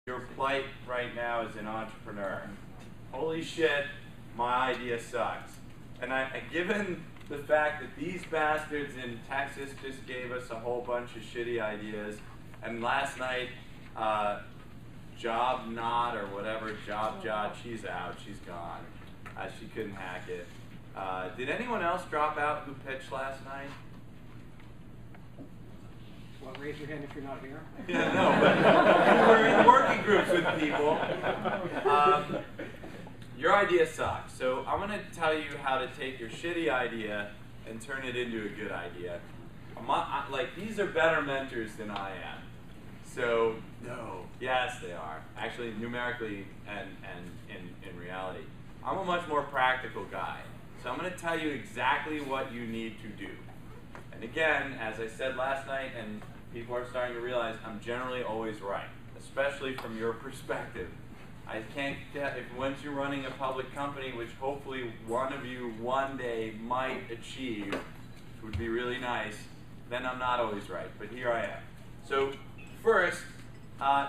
your plight right now as an entrepreneur. Holy shit, my idea sucks. And given the fact that these bastards in Texas just gave us a whole bunch of shitty ideas, and last night, Job Not or whatever, Job, she's out, she's gone. She couldn't hack it. Did anyone else drop out who pitched last night? Well, raise your hand if you're not here. Yeah, no, but we're in working groups with people. Your idea sucks. So I'm going to tell you how to take your shitty idea and turn it into a good idea. These are better mentors than I am. So, no. Yes, they are. Actually, numerically and in reality. I'm a much more practical guy. So I'm going to tell you exactly what you need to do. And again, as I said last night, and people are starting to realize, I'm generally always right, especially from your perspective. I can't get, once you're running a public company, which hopefully one of you one day might achieve, which would be really nice, then I'm not always right, but here I am. So first,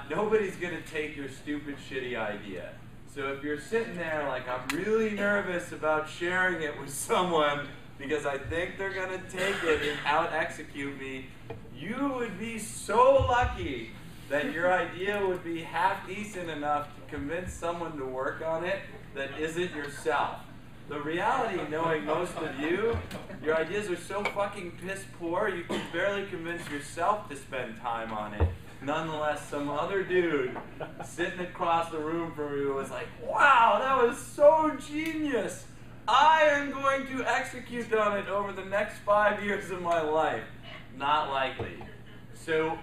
nobody's going to take your stupid, shitty idea. So if you're sitting there like, I'm really nervous about sharing it with someone because I think they're going to take it and out-execute me, you would be so lucky that your idea would be half decent enough to convince someone to work on it that isn't yourself. The reality, knowing most of you, your ideas are so fucking piss poor, you can barely convince yourself to spend time on it. Nonetheless, some other dude sitting across the room from you was like, wow, that was so genius. I am going to execute on it over the next 5 years of my life. Not likely. So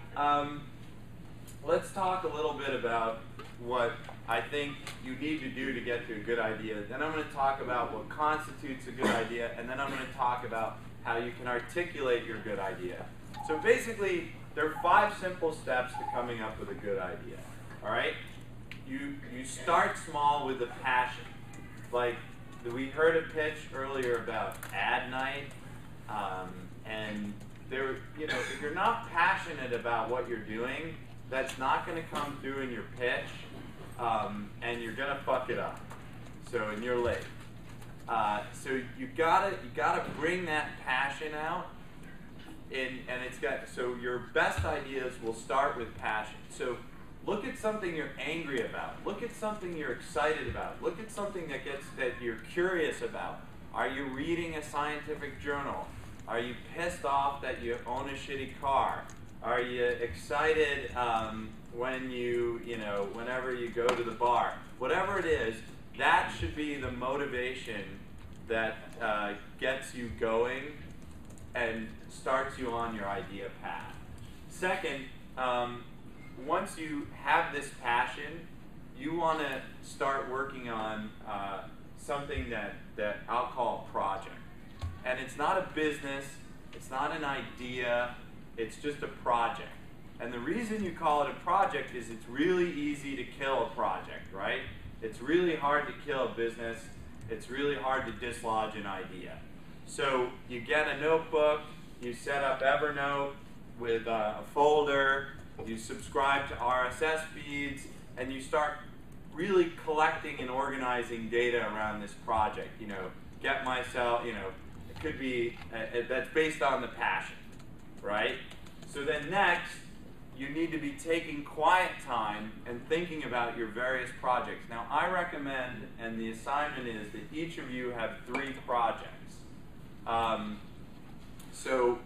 let's talk a little bit about what I think you need to do to get to a good idea. Then I'm going to talk about what constitutes a good idea, and then I'm going to talk about how you can articulate your good idea. So basically, there are 5 simple steps to coming up with a good idea. All right? You start small with a passion. Like, we heard a pitch earlier about ad night, and there, you know, if you're not passionate about what you're doing, that's not going to come through in your pitch, and you're going to fuck it up. So, and you're late. So you gotta bring that passion out, so your best ideas will start with passion. So look at something you're angry about. Look at something you're excited about. Look at something that you're curious about. Are you reading a scientific journal? Are you pissed off that you own a shitty car? Are you excited whenever you go to the bar? Whatever it is, that should be the motivation that gets you going and starts you on your idea path. Second, once you have this passion, you want to start working on something that I'll call a project. And it's not a business, it's not an idea, it's just a project. And the reason you call it a project is it's really easy to kill a project, right? It's really hard to kill a business. It's really hard to dislodge an idea. So you get a notebook, you set up Evernote with a folder, you subscribe to RSS feeds, and you start really collecting and organizing data around this project. You know, get myself, you know, it could be, that's based on the passion, right? So then next, you need to be taking quiet time and thinking about your various projects. Now, I recommend, and the assignment is that each of you have 3 projects. So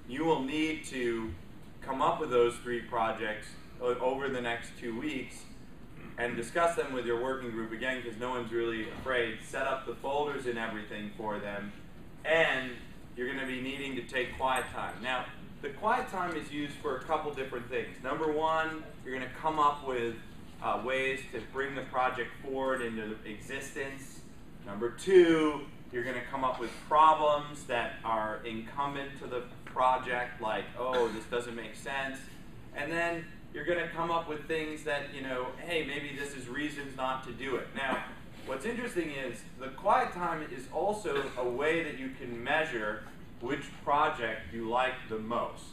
you will need to come up with those 3 projects over the next 2 weeks and discuss them with your working group again, because no one's really afraid. Set up the folders and everything for them, and you're going to be needing to take quiet time. Now, the quiet time is used for a couple different things. Number one, you're going to come up with ways to bring the project forward into existence. Number 2, you're going to come up with problems that are incumbent to the project, like, oh, this doesn't make sense. And then you're going to come up with things that, you know, hey, maybe this is reasons not to do it. Now, what's interesting is the quiet time is also a way that you can measure which project you like the most.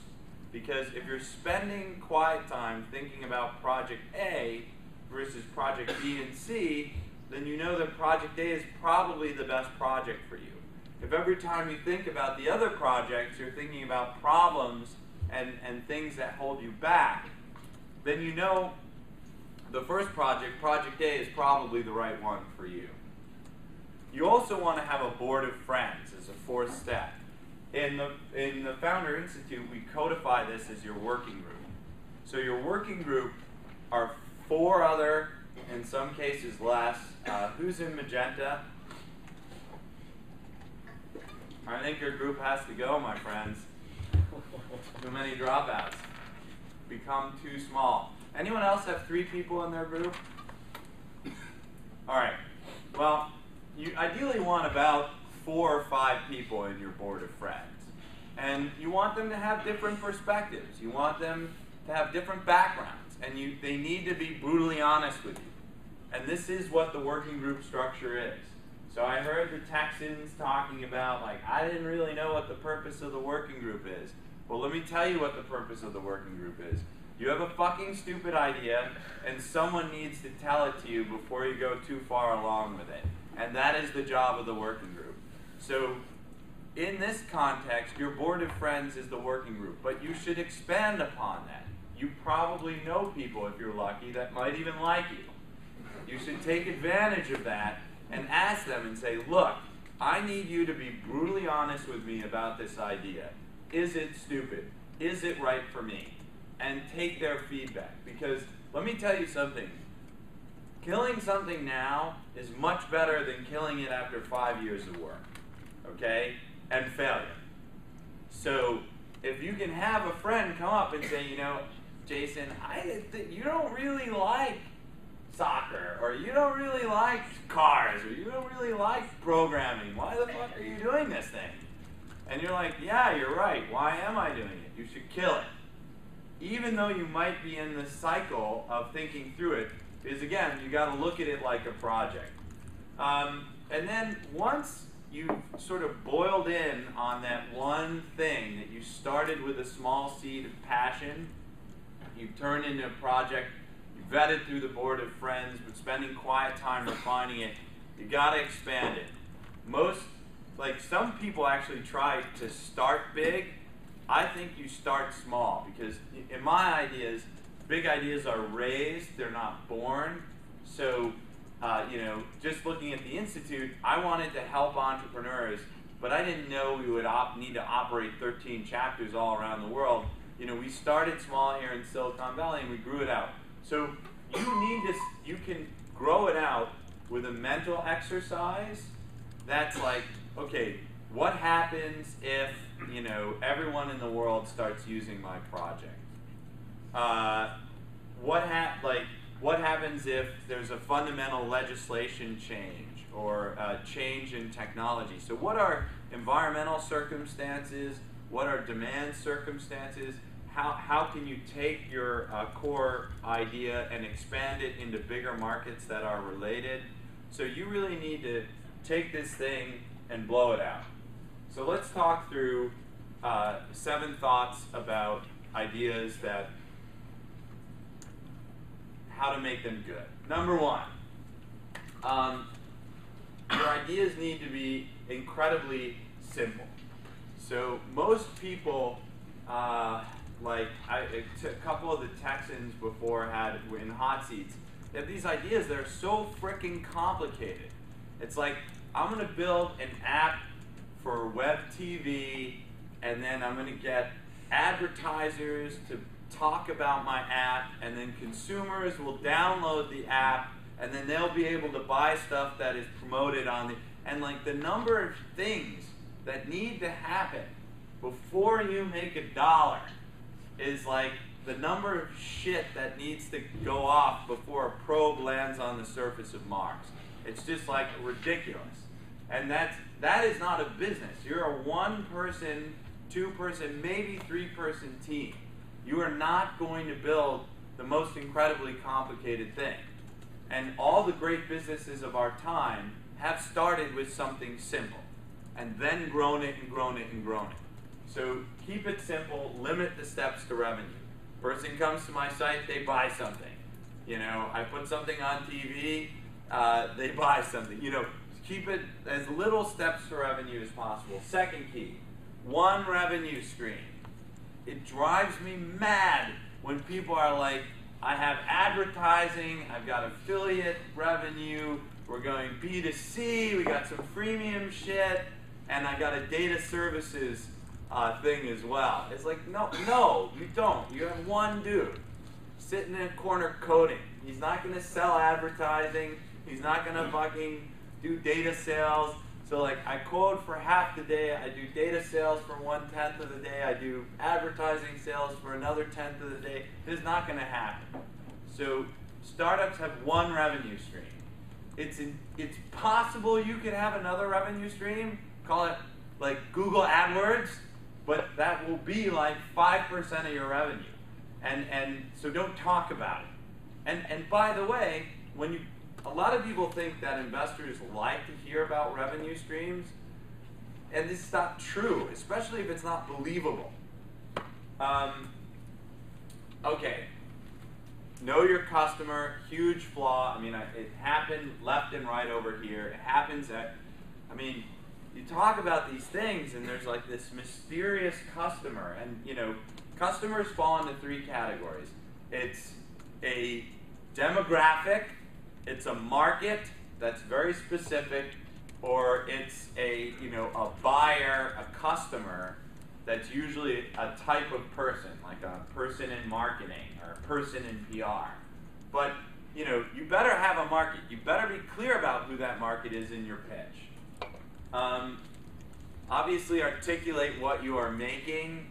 Because if you're spending quiet time thinking about project A, versus project B and C, then you know that project A is probably the best project for you. If every time you think about the other projects, you're thinking about problems and things that hold you back, then you know the first project, project A, is probably the right one for you. You also want to have a board of friends as a fourth step. In the Founder Institute, we codify this as your working group. So your working group are 4 other, in some cases less. Who's in magenta? I think your group has to go, my friends. Too many dropouts. Become too small. Anyone else have 3 people in their group? All right. Well, you ideally want about 4 or 5 people in your board of friends. And you want them to have different perspectives. You want them to have different backgrounds. And they need to be brutally honest with you. And this is what the working group structure is. So I heard the Texans talking about, like, I didn't really know what the purpose of the working group is. Well, let me tell you what the purpose of the working group is. You have a fucking stupid idea, and someone needs to tell it to you before you go too far along with it. And that is the job of the working group. So in this context, your board of friends is the working group, but you should expand upon that. You probably know people, if you're lucky, that might even like you. You should take advantage of that and ask them and say, look, I need you to be brutally honest with me about this idea. Is it stupid? Is it right for me? And take their feedback. Because let me tell you something. Killing something now is much better than killing it after 5 years of work. Okay? And failure. So if you can have a friend come up and say, you know, Jason, you don't really like soccer, or you don't really like cars, or you don't really like programming. Why the fuck are you doing this thing? And you're like, yeah, you're right. Why am I doing it? You should kill it. Even though you might be in the cycle of thinking through it, because again, you got to look at it like a project. And then once you've sort of boiled in on that one thing that you started with a small seed of passion, you've turned into a project, you vetted through the board of friends, but spending quiet time refining it, you got to expand it. Some people actually try to start big. I think you start small, because in my ideas, big ideas are raised, they're not born. So, just looking at the Institute, I wanted to help entrepreneurs, but I didn't know we would need to operate 13 chapters all around the world. We started small here in Silicon Valley and we grew it out. So you can grow it out with a mental exercise that's like, okay, what happens if, everyone in the world starts using my project? What happens if there's a fundamental legislation change or a change in technology? So what are environmental circumstances? What are demand circumstances? How can you take your core idea and expand it into bigger markets that are related? So you really need to take this thing and blow it out. So let's talk through 7 thoughts about ideas how to make them good. Number 1, your ideas need to be incredibly simple. So most people, a couple of the Texans before had in hot seats, they have these ideas that are so freaking complicated. It's like, I'm going to build an app for web TV, and then I'm going to get advertisers to talk about my app, and then consumers will download the app, and then they'll be able to buy stuff that is promoted on and the number of things that need to happen before you make $1 is like the number of shit that needs to go off before a probe lands on the surface of Mars. It's just like ridiculous. And that is not a business. You're a 1-person, 2-person, maybe 3-person team. You are not going to build the most incredibly complicated thing. And all the great businesses of our time have started with something simple and then grown it and grown it and grown it. So keep it simple, limit the steps to revenue. Person comes to my site, they buy something. You know, I put something on TV, they buy something. You know, keep it as little steps to revenue as possible. Second key, one revenue stream. It drives me mad when people are like, I have advertising, I've got affiliate revenue, we're going B2C, we got some freemium shit, and I got a data services thing as well. It's like, no, you don't. You have one dude sitting in a corner coding. He's not going to sell advertising. He's not going to fucking do data sales. So like, I code for half the day, I do data sales for 1/10 of the day, I do advertising sales for another 1/10 of the day. It's not going to happen. So startups have one revenue stream. It's possible you could have another revenue stream, call it like Google AdWords, but that will be like 5% of your revenue. And so don't talk about it. And by the way, a lot of people think that investors like to hear about revenue streams, and this is not true, especially if it's not believable. Okay, know your customer, huge flaw. I mean, it happened left and right over here. It happens you talk about these things, and there's like this mysterious customer, and you know, customers fall into three categories. It's a demographic, it's a market that's very specific, or it's a buyer, a customer that's usually a type of person, like a person in marketing or a person in PR. But you know, you better have a market. You better be clear about who that market is in your pitch. Obviously, articulate what you are making.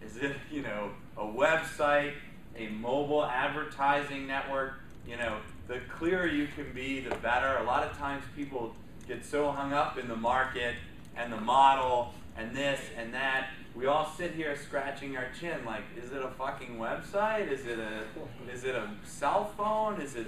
Is it, you know, a website, a mobile advertising network? You know, the clearer you can be, the better. A lot of times people get so hung up in the market and the model and this and that. We all sit here scratching our chin like, is it a fucking website? Is it a cell phone? Is it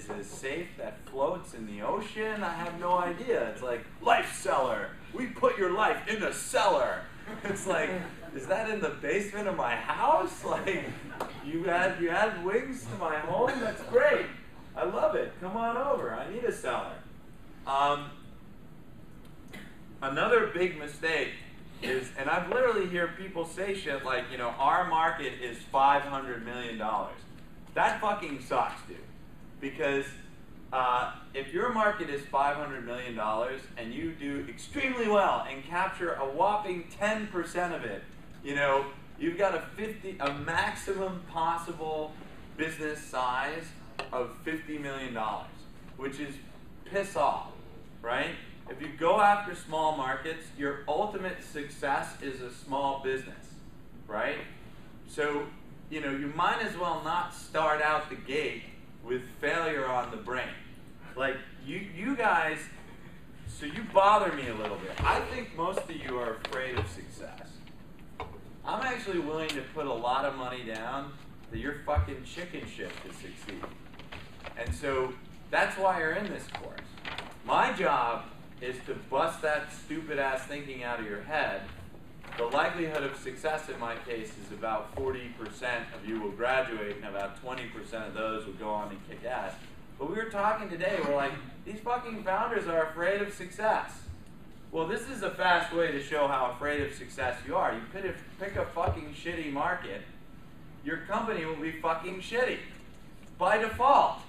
a safe that floats in the ocean? I have no idea. It's like, life cellar. We put your life in a cellar. It's like, is that in the basement of my house? Like, you add wings to my home? That's great. I love it. Come on over. I need a cellar. Another big mistake is, and I've literally heard people say shit like, you know, our market is $500 million. That fucking sucks, dude. Because if your market is $500 million and you do extremely well and capture a whopping 10% of it, you know, you've got a maximum possible business size of $50 million, which is piss off, right? If you go after small markets, your ultimate success is a small business, right? So, you know, you might as well not start out the gate with failure on the brain. Like, you guys, so you bother me a little bit. I think most of you are afraid of success. I'm actually willing to put a lot of money down that you're fucking chicken shit to succeed. And so that's why you're in this course. My job is to bust that stupid ass thinking out of your head. The likelihood of success in my case is about 40% of you will graduate and about 20% of those will go on and kick ass. But we were talking today, we're like, these fucking founders are afraid of success. Well, this is a fast way to show how afraid of success you are. You pick a fucking shitty market, your company will be fucking shitty by default.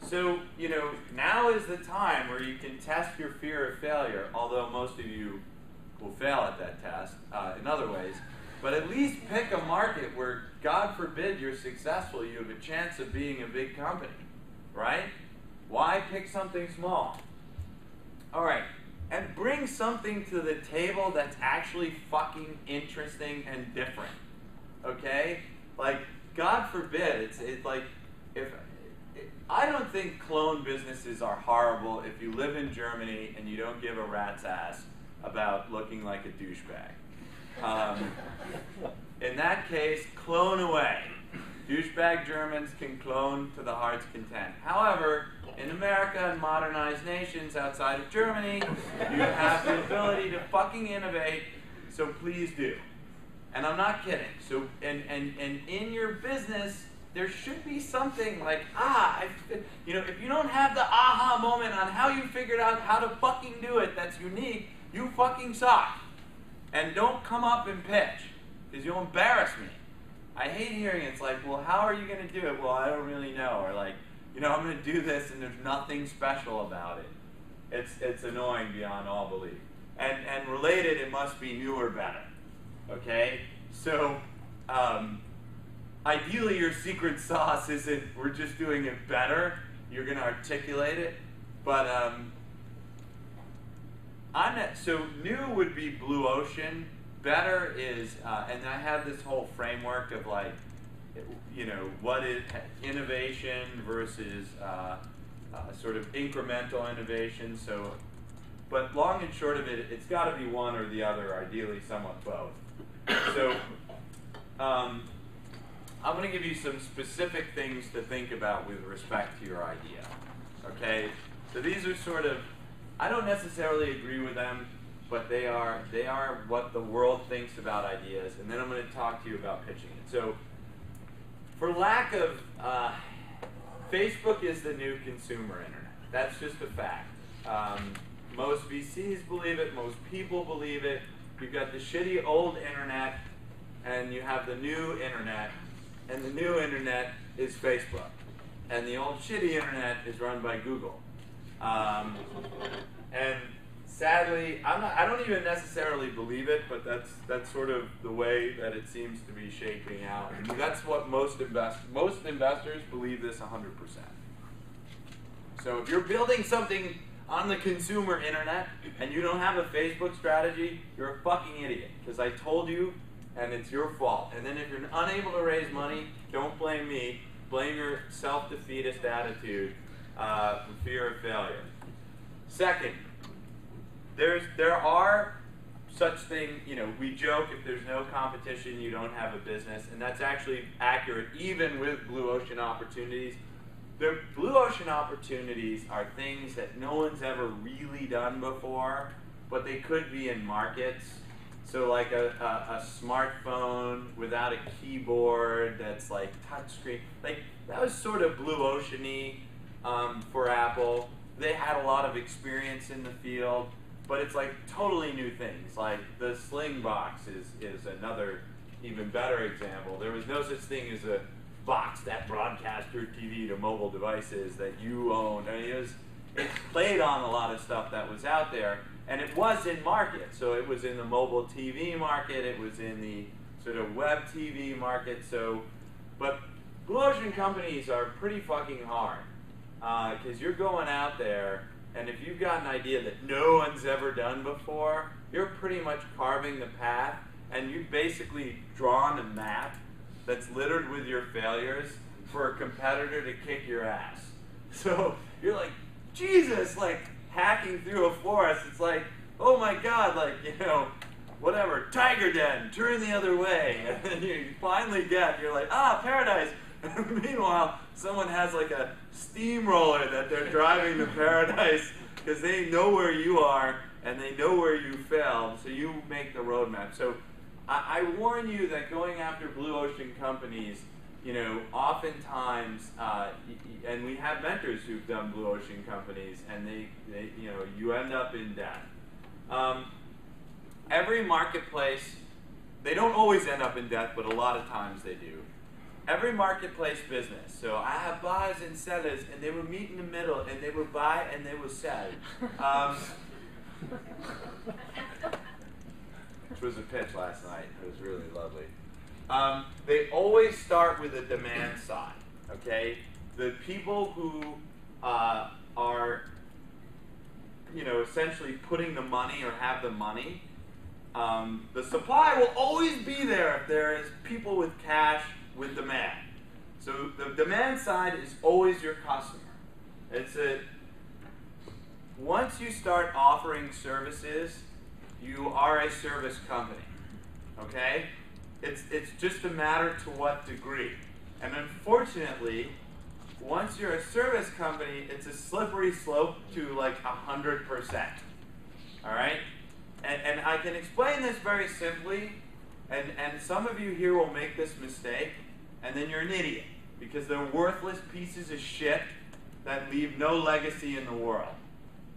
So, you know, now is the time where you can test your fear of failure, although most of you will fail at that test in other ways. But at least pick a market where, God forbid you're successful, you have a chance of being a big company, right? Why pick something small? All right, and bring something to the table that's actually fucking interesting and different, okay? Like, God forbid, it's like, I don't think clone businesses are horrible if you live in Germany and you don't give a rat's ass about looking like a douchebag. In that case, clone away. Douchebag Germans can clone to the heart's content. However, in America and modernized nations outside of Germany, you have the ability to fucking innovate, so please do. And I'm not kidding. So, and in your business, there should be something like, you know, if you don't have the aha moment on how you figured out how to fucking do it that's unique, you fucking suck. And don't come up and pitch, because you'll embarrass me. I hate hearing it's like, well, how are you going to do it? Well, I don't really know. Or like, you know, I'm going to do this and there's nothing special about it. It's annoying beyond all belief. And related, it must be new or better. Okay? So, ideally your secret sauce isn't we're just doing it better. You're going to articulate it. But, so new would be blue ocean. Better is, and I have this whole framework of like, you know, what is innovation versus sort of incremental innovation. So, but long and short of it, it's got to be one or the other, ideally somewhat both. So, I'm going to give you some specific things to think about with respect to your idea. Okay? So these are sort of, I don't necessarily agree with them, but they are what the world thinks about ideas, and then I'm going to talk to you about pitching it. So, for lack of, Facebook is the new consumer internet. That's just a fact. Most VCs believe it, most people believe it. You've got the shitty old internet, and you have the new internet, and the new internet is Facebook. And the old shitty internet is run by Google. And sadly, I don't even necessarily believe it, but that's sort of the way that it seems to be shaping out. And that's what most investors believe this 100%. So if you're building something on the consumer internet and you don't have a Facebook strategy, you're a fucking idiot. Because I told you, and it's your fault. And then if you're unable to raise money, don't blame me. Blame your self-defeatist attitude for fear of failure. Second, there are such things, you know, we joke if there's no competition, you don't have a business, and that's actually accurate even with blue ocean opportunities. The blue ocean opportunities are things that no one's ever really done before, but they could be in markets. So like a smartphone without a keyboard that's like touchscreen, like that was sort of blue ocean-y for Apple. They had a lot of experience in the field. But it's like totally new things. Like the Sling box is another even better example. There was no such thing as a box that broadcast your TV to mobile devices that you owned. I mean, it played on a lot of stuff that was out there, and it was in market. So it was in the mobile TV market. It was in the sort of web TV market. So, but blue ocean companies are pretty fucking hard because you're going out there. And if you've got an idea that no one's ever done before, you're pretty much carving the path, and you've basically drawn a map that's littered with your failures for a competitor to kick your ass. So you're like, Jesus, like hacking through a forest. It's like, oh my God, like, you know, whatever, tiger den, turn the other way. And then you finally you're like, paradise. Meanwhile, someone has like a steamroller that they're driving to paradise because they know where you are and they know where you failed, so you make the roadmap. So I warn you that going after blue ocean companies, you know, oftentimes, and we have mentors who've done blue ocean companies, and they you know, you end up in debt. Every marketplace, they don't always end up in debt, but a lot of times they do. Every marketplace business, so I have buyers and sellers, and they will meet in the middle, and they will buy and they will sell. Which was a pitch last night. It was really lovely. They always start with the demand side, okay? The people who are, you know, essentially putting the money or have the money, the supply will always be there if there is people with cash with demand. So the demand side is always your customer. Once you start offering services, you are a service company, okay? It's just a matter to what degree. And unfortunately, once you're a service company, it's a slippery slope to like 100%, all right? And I can explain this very simply, and some of you here will make this mistake, and then you're an idiot, because they're worthless pieces of shit that leave no legacy in the world.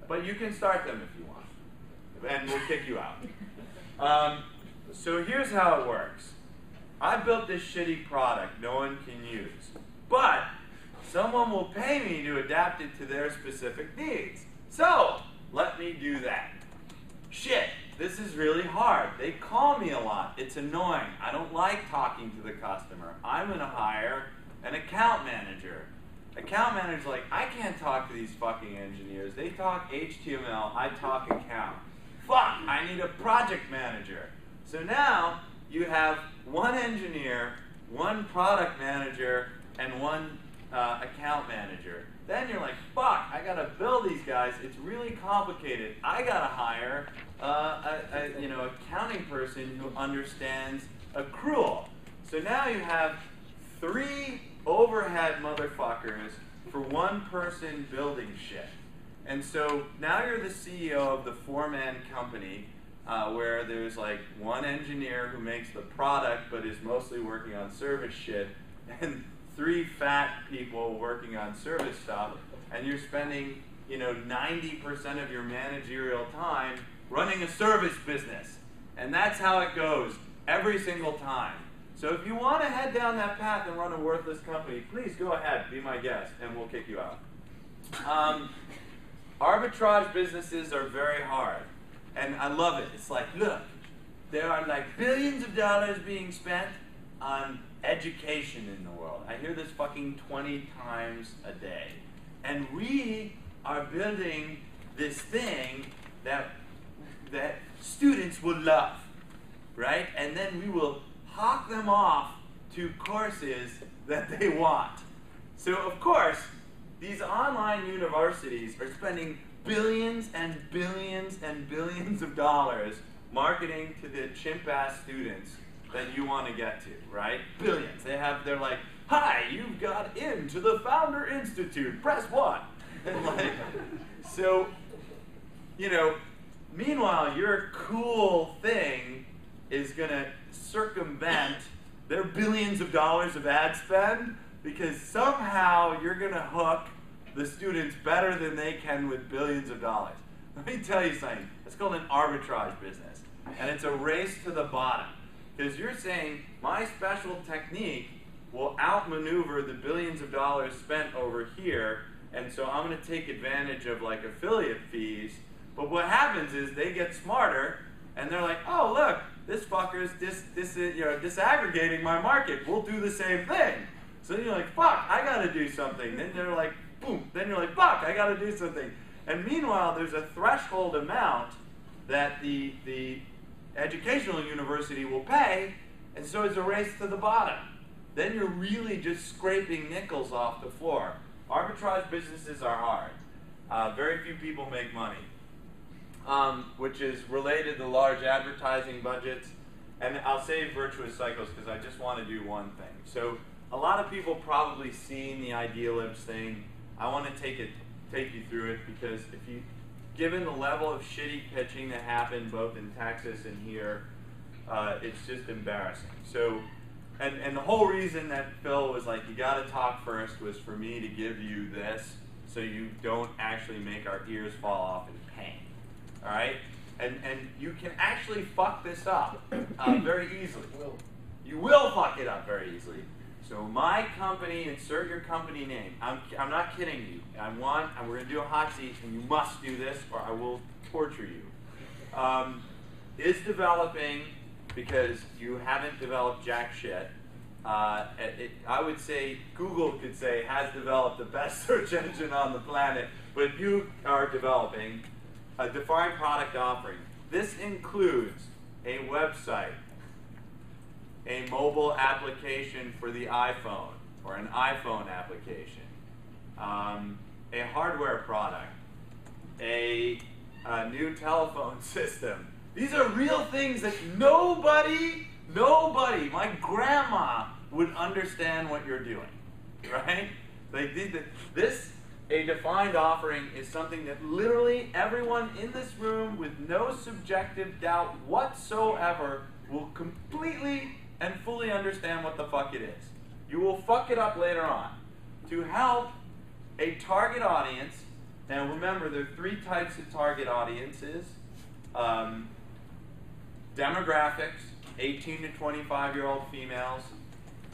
But you can start them if you want, and we'll kick you out. So here's how it works. I built this shitty product no one can use, but someone will pay me to adapt it to their specific needs. So let me do that. Shit, this is really hard. They call me a lot. It's annoying. I don't like talking to the customer. I'm going to hire an account manager. Account manager's like, I can't talk to these fucking engineers. They talk HTML. I talk account. Fuck, I need a project manager. So now you have one engineer, one product manager, and one account manager. Then you're like, fuck, I gotta build these guys. It's really complicated. I gotta hire a accounting person who understands accrual. So now you have 3 overhead motherfuckers for one person building shit. And so now you're the CEO of the 4-man company where there's like one engineer who makes the product but is mostly working on service shit, and 3 fat people working on service stuff, and you're spending 90% of your managerial time running a service business. And that's how it goes every single time. So if you want to head down that path and run a worthless company, please go ahead, be my guest, and we'll kick you out. Arbitrage businesses are very hard, and I love it. It's like, look, there are like billions of dollars being spent on education in the world. I hear this fucking 20 times a day. And we are building this thing that students will love, right? And then we will hawk them off to courses that they want. So of course, these online universities are spending billions and billions and billions of dollars marketing to the chimp-ass students that you want to get to, right? Billions. They're like, hi, you've got into the Founder Institute, press 1. And like, so, meanwhile, your cool thing is gonna circumvent their billions of dollars of ad spend, because somehow you're gonna hook the students better than they can with billions of dollars. Let me tell you something. It's called an arbitrage business, and it's a race to the bottom. Because you're saying, my special technique will outmaneuver the billions of dollars spent over here, and so I'm going to take advantage of like affiliate fees. But what happens is they get smarter, and they're like, oh look, this fucker's disaggregating my market. We'll do the same thing. So then you're like, fuck, I got to do something. Then they're like, boom. Then you're like, fuck, I got to do something. And meanwhile, there's a threshold amount that the educational university will pay, and so it's a race to the bottom. Then you're really just scraping nickels off the floor. Arbitrage businesses are hard. Very few people make money, which is related to large advertising budgets. And I'll save virtuous cycles because I just want to do one thing. So a lot of people probably seen the Idealibs thing. I want to take you through it because given the level of shitty pitching that happened both in Texas and here, it's just embarrassing. So, and the whole reason that Phil was like, you got to talk first, was for me to give you this so you don't actually make our ears fall off in pain. All right? And you can actually fuck this up very easily. You will fuck it up very easily. So my company, insert your company name. I'm not kidding you. We're going to do a hot seat, and you must do this, or I will torture you. Is developing, because you haven't developed jack shit. I would say Google could say has developed the best search engine on the planet, but you are developing a defined product offering. This includes a website, a mobile application for the iPhone, or an iPhone application, a hardware product, a new telephone system. These are real things that nobody, my grandma would understand what you're doing, right? Like a defined offering is something that literally everyone in this room with no subjective doubt whatsoever will completely and fully understand what the fuck it is. you will fuck it up later on. To help a target audience, now remember there are 3 types of target audiences. Demographics, 18 to 25-year-old females.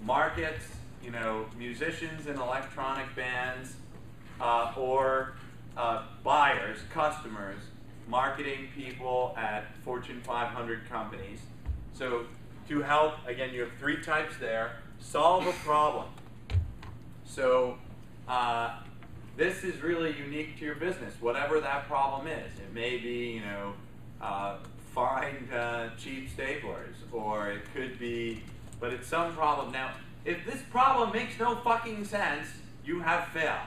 Markets, you know, musicians and electronic bands, or buyers, customers, marketing people at Fortune 500 companies. So to help, again, you have 3 types there, solve a problem. So this is really unique to your business, whatever that problem is. It may be, you know, find cheap staplers, or it could be, but it's some problem. Now, if this problem makes no fucking sense, you have failed.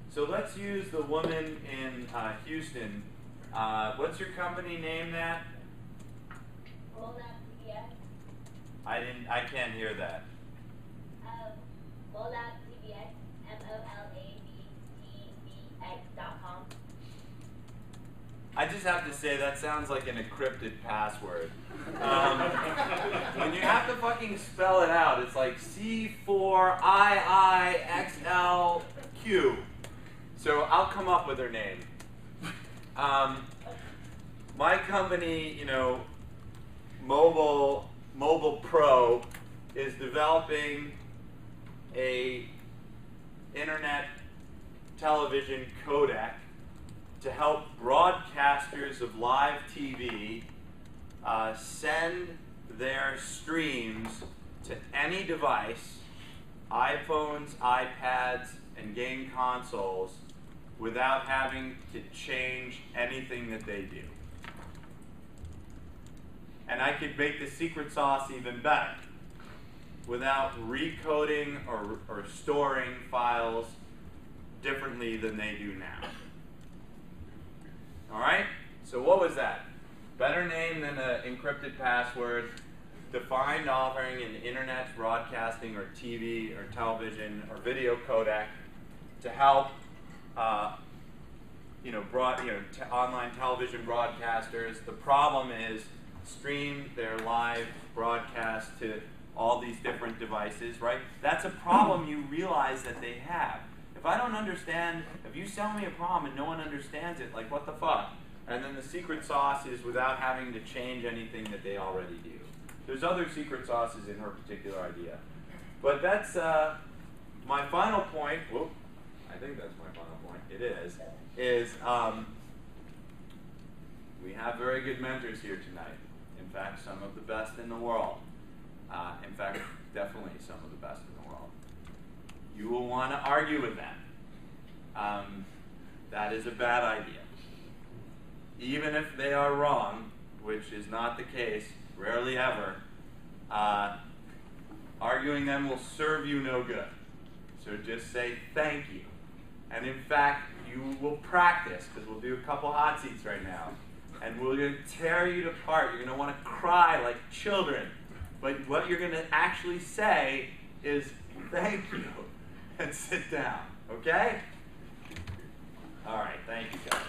So let's use the woman in Houston. What's your company name, Nat? I can't hear that. MOLABTVX, MOLABTVX.com. I just have to say that sounds like an encrypted password. When you have to fucking spell it out, it's like C4IIXLQ. So I'll come up with her name. My company, you know, Mobile Pro, is developing a internet television codec to help broadcasters of live TV send their streams to any device, iPhones, iPads, and game consoles, without having to change anything that they do. And I could make the secret sauce even better, without recoding or storing files differently than they do now. All right? So what was that? Better name than an encrypted password, defined offering an internet broadcasting or TV or television or video codec to help online television broadcasters. The problem is stream their live broadcast to all these different devices, right? That's a problem you realize that they have. If I don't understand, if you sell me a problem and no one understands it, like what the fuck? And then the secret sauce is without having to change anything that they already do. There's other secret sauces in her particular idea. But that's my final point. Whoop, I think that's my final point. It is we have very good mentors here tonight. In fact, some of the best in the world. In fact, definitely some of the best in the world. You will want to argue with them. That is a bad idea. Even if they are wrong, which is not the case, rarely ever, arguing them will serve you no good. So just say thank you. And in fact, you will practice, because we'll do a couple hot seats right now. And we're going to tear you apart. You're going to want to cry like children. But what you're going to actually say is thank you and sit down. Okay? All right. Thank you, guys.